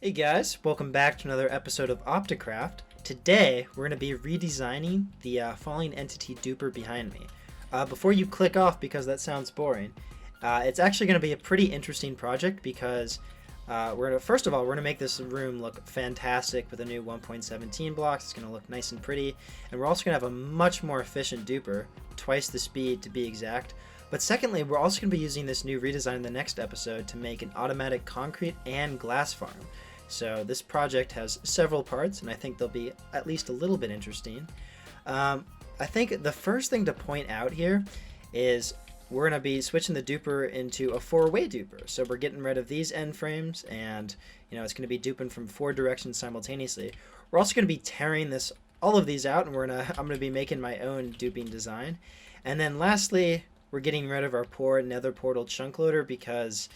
Hey guys, welcome back to another episode of OptiCraft. Today, we're going to be redesigning the falling entity duper behind me. Before you click off because that sounds boring, it's actually going to be a pretty interesting project because first of all, we're going to make this room look fantastic with a new 1.17 blocks. It's going to look nice and pretty, and we're also going to have a much more efficient duper, twice the speed to be exact. But secondly, we're also going to be using this new redesign in the next episode to make an automatic concrete and glass farm. So this project has several parts, and I think they'll be at least a little bit interesting. I think the first thing to point out here is we're going to be switching the duper into a four-way duper. So we're getting rid of these end frames, and it's going to be duping from four directions simultaneously. We're also going to be tearing all of these out, and I'm going to be making my own duping design. And then lastly, we're getting rid of our poor nether portal chunk loader because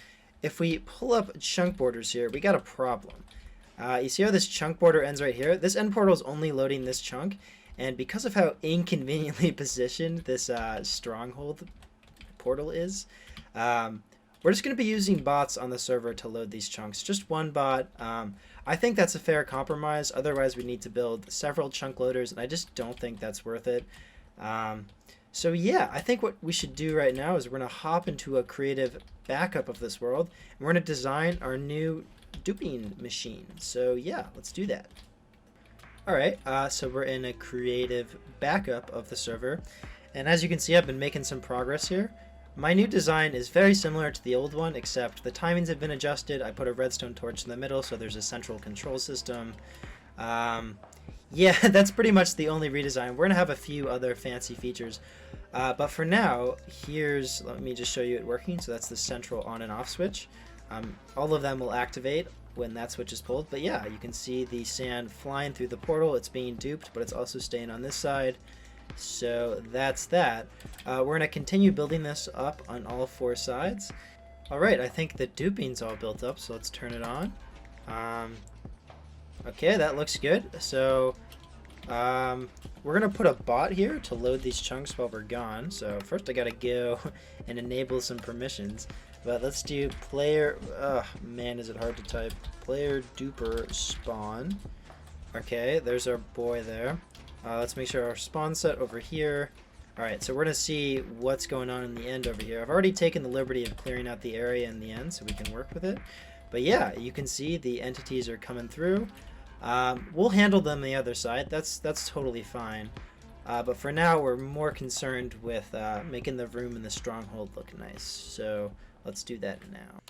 if we pull up chunk borders here, we got a problem. You see how this chunk border ends right here? This end portal is only loading this chunk, and because of how inconveniently positioned this Stronghold portal is, we're just going to be using bots on the server to load these chunks. Just one bot. I think that's a fair compromise. Otherwise, we need to build several chunk loaders, and I just don't think that's worth it. So yeah, I think what we should do right now is we're going to hop into a creative backup of this world, and we're going to design our new duping machine. So yeah, let's do that. Alright, so we're in a creative backup of the server, and as you can see, I've been making some progress here. My new design is very similar to the old one, except the timings have been adjusted. I put a redstone torch in the middle, so there's a central control system. Yeah, that's pretty much the only redesign. We're going to have a few other fancy features. But for now, let me just show you it working. So that's the central on and off switch. All of them will activate when that switch is pulled. But yeah, you can see the sand flying through the portal. It's being duped, but it's also staying on this side. So that's that. We're going to continue building this up on all four sides. Alright, I think the duping's all built up, so let's turn it on. Okay, that looks good. So we're going to put a bot here to load these chunks while we're gone. So first I got to go and enable some permissions. But let's do player... man, is it hard to type. Player duper spawn. Okay, there's our boy there. Let's make sure our spawn set over here. Alright, so we're going to see what's going on in the end over here. I've already taken the liberty of clearing out the area in the end so we can work with it. But yeah, you can see the entities are coming through. We'll handle them the other side. That's totally fine. But for now, we're more concerned with making the room in the Stronghold look nice. So let's do that now.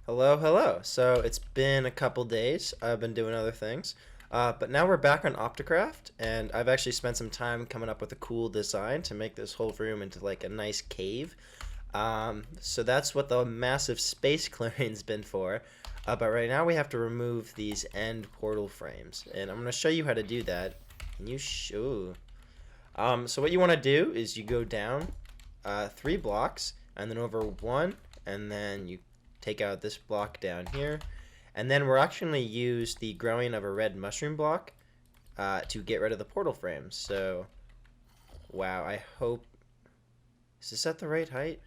Hello. So it's been a couple days. I've been doing other things. But now we're back on OptiCraft, and I've actually spent some time coming up with a cool design to make this whole room into like a nice cave. So that's what the massive space clearing's been for. But right now we have to remove these end portal frames, and I'm going to show you how to do that. Can you show? So what you want to do is you go down 3 blocks, and then over 1, and then you take out this block down here, and then we're actually going to use the growing of a red mushroom block to get rid of the portal frames. So, wow, I hope... Is this at the right height?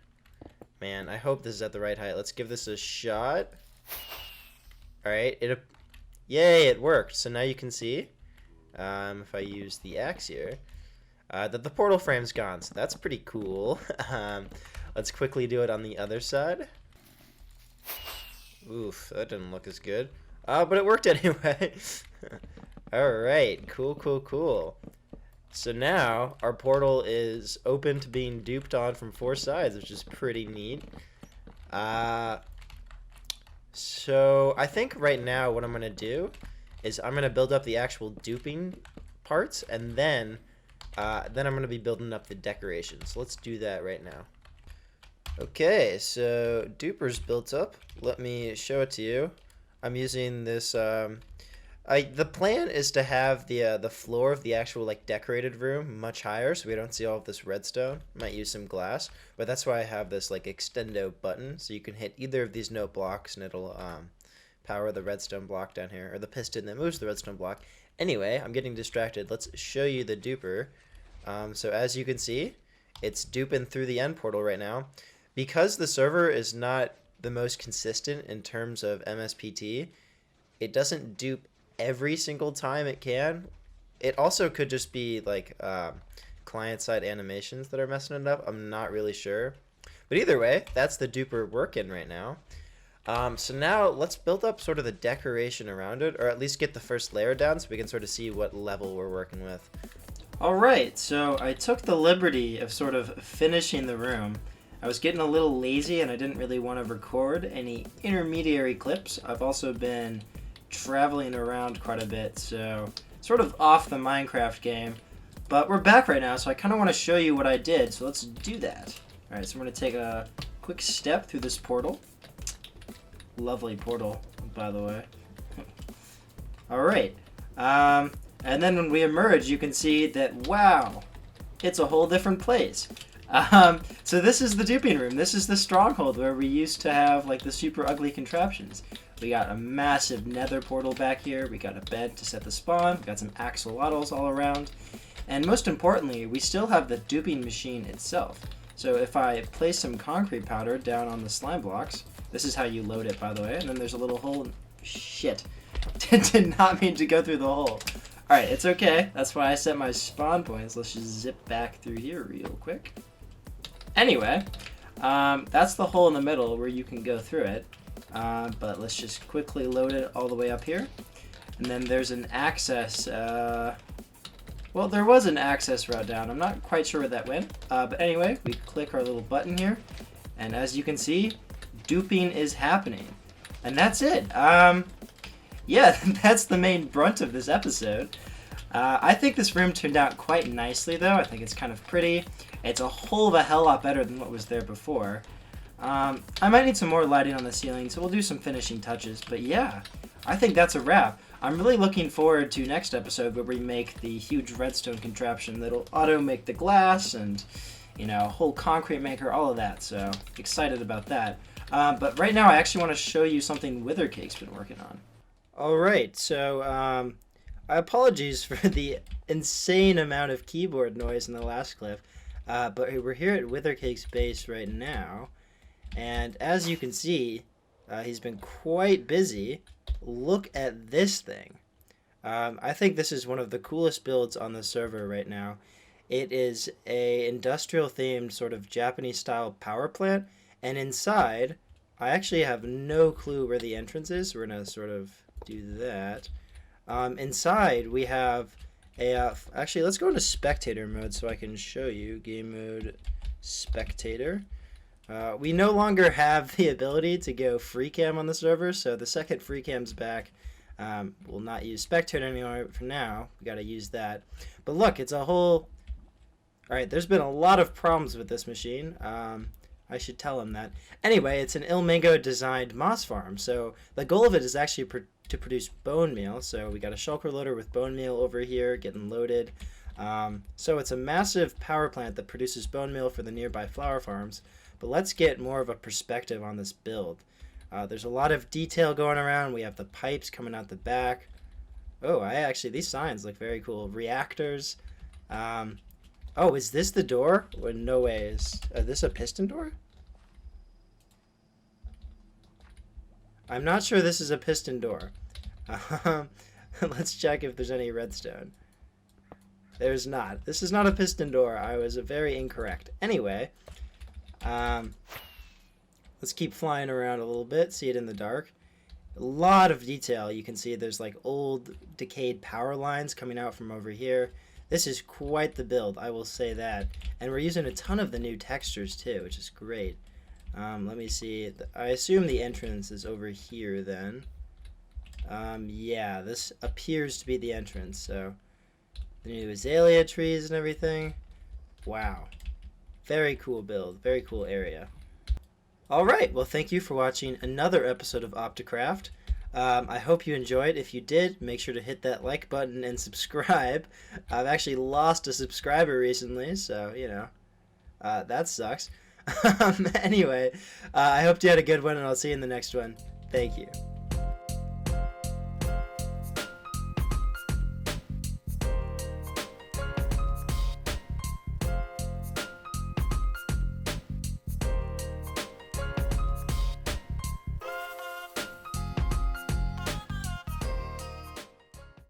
Man, I hope this is at the right height. Let's give this a shot. Alright, yay, it worked. So now you can see, if I use the axe here, that the portal frame's gone. So that's pretty cool. Let's quickly do it on the other side. Oof, that didn't look as good. But it worked anyway. Alright, cool. So now our portal is open to being duped on from 4 sides, which is pretty neat. So I think right now what I'm going to do is I'm going to build up the actual duping parts, and then I'm going to be building up the decorations. Let's do that right now. Okay, so duper's built up. Let me show it to you. I'm using this... the plan is to have the floor of the actual decorated room much higher, so we don't see all of this redstone. Might use some glass, but that's why I have this extendo button, so you can hit either of these note blocks and it'll power the redstone block down here, or the piston that moves the redstone block. Anyway, I'm getting distracted. Let's show you the duper. So as you can see, it's duping through the end portal right now. Because the server is not the most consistent in terms of MSPT, it doesn't dupe every single time it can. It also could just be like client-side animations that are messing it up. I'm not really sure. But either way, that's the duper working right now. So now let's build up sort of the decoration around it, or at least get the first layer down so we can sort of see what level we're working with. Alright, so I took the liberty of sort of finishing the room. I was getting a little lazy and I didn't really want to record any intermediary clips. I've also been traveling around quite a bit, so sort of off the Minecraft game. But we're back right now, so I kind of want to show you what I did, so let's do that. Alright, so I'm going to take a quick step through this portal. Lovely portal, by the way. Alright, and then when we emerge, you can see that, wow, it's a whole different place. So this is the duping room. This is the Stronghold where we used to have like the super ugly contraptions. We got a massive nether portal back here. We got a bed to set the spawn. We got some axolotls all around. And most importantly, we still have the duping machine itself. So if I place some concrete powder down on the slime blocks, this is how you load it, by the way. And then there's a little hole. Shit. Did not mean to go through the hole. Alright, it's okay. That's why I set my spawn points. Let's just zip back through here real quick. Anyway, that's the hole in the middle where you can go through it. But let's just quickly load it all the way up here. And then there's an access, well, there was an access route down. I'm not quite sure where that went. But anyway, we click our little button here. And as you can see, duping is happening. And that's it. Yeah, that's the main brunt of this episode. I think this room turned out quite nicely, though. I think it's kind of pretty. It's a whole of a hell lot better than what was there before. I might need some more lighting on the ceiling, so we'll do some finishing touches. But yeah, I think that's a wrap. I'm really looking forward to next episode where we make the huge redstone contraption that'll auto-make the glass and, you know, whole concrete maker, all of that. So excited about that. But right now I actually want to show you something Withercake's been working on. Alright, so apologies for the insane amount of keyboard noise in the last clip, but we're here at Withercake's base right now, and as you can see, he's been quite busy. Look at this thing. I think this is one of the coolest builds on the server right now. It is a industrial themed sort of Japanese style power plant, and inside, I actually have no clue where the entrance is. We're gonna sort of do that. Inside we have a actually let's go into spectator mode so I can show you game mode spectator. We no longer have the ability to go free cam on the server, so the second free cam's back, we'll not use spectator anymore for now. We got to use that. But look, it's a whole, all right, there's been a lot of problems with this machine. I should tell him that. Anyway, it's an Ilmango designed moss farm, so the goal of it is actually to produce bone meal. So we got a shulker loader with bone meal over here getting loaded. So it's a massive power plant that produces bone meal for the nearby flower farms. But let's get more of a perspective on this build. There's a lot of detail going around. We have the pipes coming out the back. Oh, these signs look very cool. Reactors. Oh, is this the door? Well, no way. Is this a piston door? I'm not sure this is a piston door. Let's check if there's any redstone. There's not. This is not a piston door. I was very incorrect. Anyway, let's keep flying around a little bit. See it in the dark. A lot of detail. You can see there's like old decayed power lines coming out from over here. This is quite the build, I will say that. And we're using a ton of the new textures too, which is great. Let me see. I assume the entrance is over here then. Yeah, this appears to be the entrance. So the new azalea trees and everything. Wow. Very cool build. Very cool area. Alright, well thank you for watching another episode of OptiCraft. I hope you enjoyed. If you did, make sure to hit that like button and subscribe. I've actually lost a subscriber recently, so, you know, that sucks. Anyway, I hope you had a good one, and I'll see you in the next one. Thank you.